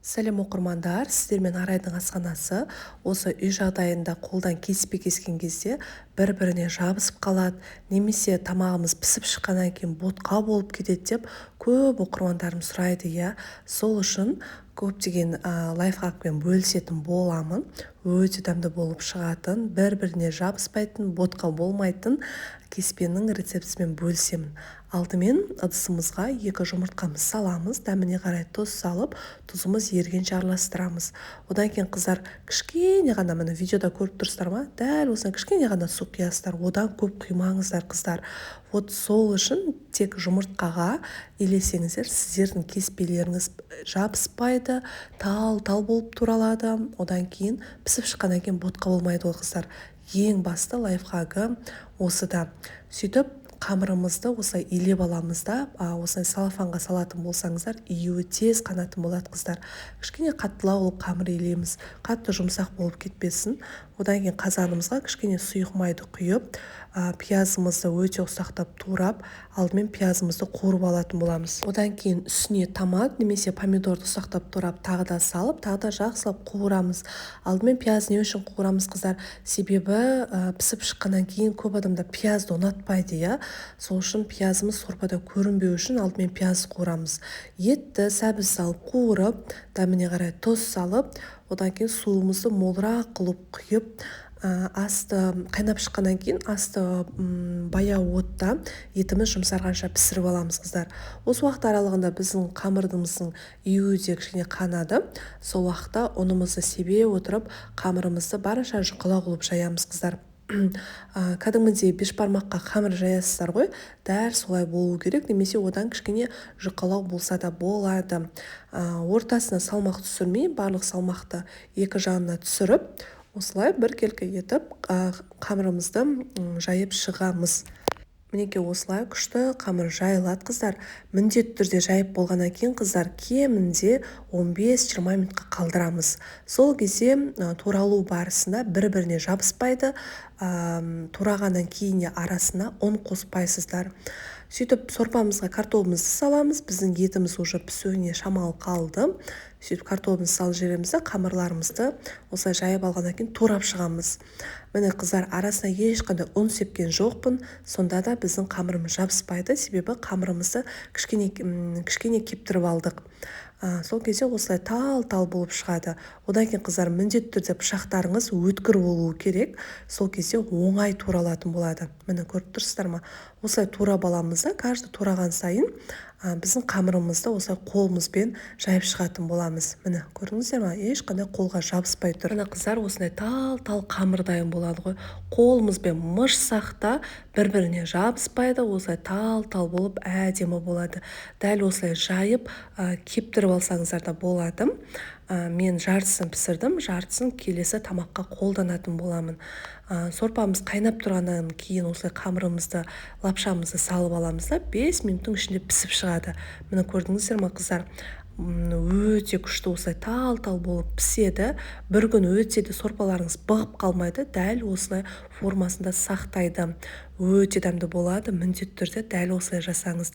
Сәлем оқырмандар, сіздермен Арайдың асханасы осы үй жағдайында қолдан кеспе кескен кезде бір-біріне жабысып қалады, немесе тамағымыз пісіп шыққаннан кейін ботқа болып кетеді деп көп оқырмандарым сұрайды. Сол үшін көптеген лайфхакпен бөлісетін боламын. Өте дәмді болып шығатын, бір-біріне жабыспайтын, ботқа болмайтын кеспенің рецептісімен бөлісемін. Алдымен ыдысымызға 2 жұмыртқамыз саламыз, дәміне қарай тұз салып, тұзымыз ергенше араластырамыз. Одан кейін қыздар кішкене ғана, міне видеода көріп тұрсыздар ма, дәл осыны кішкене ғана су құясыздар, одан көп құймаңыздар қыздар. Сол үшін тек жұмыртқаға елесеңіздер, сіздердің кеспелеріңіз жабыспайды, тал-тал болып туралады. Одан кейін пісіп шыққаннан кейін ботқа болмайды ол қыздар. Ең басты лайфхагы осыда. Сөйтіп қамырымызды осылай илеп аламыз да, осылай салафанға салатын болсаңыздар, июі тез қанатын болады қыздар. Кішкене қаттылау болып қамыр илейміз, қатты жұмсақ болып кетпесін. Одан кейін қазанымызға кішкене сұйық майды құйып, пиязымызды өте ұсақтап турап, алдымен пиязымызды қуырып алатын боламыз. Одан кейін үстіне томат немесе помидорды ұсақтап турап, тағы да салып, тағы да жақсылап қуырамыз. Алдымен пияз не үшін қуырамыз қыздар? Себебі пісіп шыққаннан кейін көп адамдар пиязды ұнатпайды, сол үшін пиязымыз сорпада көрінбеу үшін алдымен пияз қуырамыз. Етті сәбіз салып қуырып, дәміне қарай тұз салып, одан кейін суымызды молырақ қылып құйып, асты қайнап шыққаннан кейін асты баяу отта етіміз жұмсарғанша пісіріп аламыз қыздар. Осы уақыт аралығында біздің қамырымыздың июі де кішкене қанады. Сол уақытта ұнымызды себе отырып, қамырымызды барынша жұқалау қылып жаямыз қыздар. Кәдімгідей бешбармаққа қамыр жаясыздар ғой, дәл солай болу керек, немесе одан кішкене жұқалау болса да болады. Ортасына салмақ түсірмей, барлық салмақты екі жағына түсіріп, осылай біркелкі етіп қамырымызды жайып шығамыз. Мінекей осылай күшті қамыр жайылады қыздар. Міндетті түрде жайып болғаннан кейін қыздар кемінде 15-20 минутқа қалдырамыз. Сол кезде туралу барысында бір-біріне жабыспайды, турағаннан кейін арасына ұн қоспайсыздар. Сөйтіп сорпамызға картопымызды саламыз, біздің етіміз уже пісуіне шамалы қалды. Сөйтіп картопымызды салып жібереміз, қамырларымызды осылай жайып алғаннан кейін турап шығамыз. Міне қыздар, арасына ешқандай ұн сепкен жоқпын, сонда да біздің қамырымыз жабыспайды, себебі қамырымызды кішкене кептіріп алдық. Сол кезде осылай тал-тал болып шығады. Одан кейін қыздар, міндетті түрде пышақтарыңыз өткір болуы керек, сол кезде оңай туралатын болады. Міне көріп тұрсыздар ма? Осылай турап аламыз да, кажды тураған сайын біздің қамырымызды осылай қолымызбен жайып шығатын боламыз. Міне көрдіңіздер ма? Ешқандай қолға жабыспай тұр. Міне қыздар, осындай тал-тал қамыр дайын болады ғой. Қолымызбен мышсақ та бір-біріне жабыспайды, осылай тал-тал болып әдемі болады. Дәл осылай жайып кептіріп алсаңыздар да болады. Мен жартысын пісірдім, жартысын келесі тамаққа қолданатын боламын. Сорпамыз қайнап тұрғаннан кейін осылай қамырымызды, лапшамызды салып аламыз да, 5 минуттың ішінде пісіп шығады. Міне көрдіңіздер ма қыздар? Өте күшті осылай тал-тал болып піседі. Бір күн өтсе де сорпаларыңыз бұғып қалмайды, дәл осылай формасында сақтайды. Өте дәмді болады, міндетті түрде дәл осылай жасаңыз.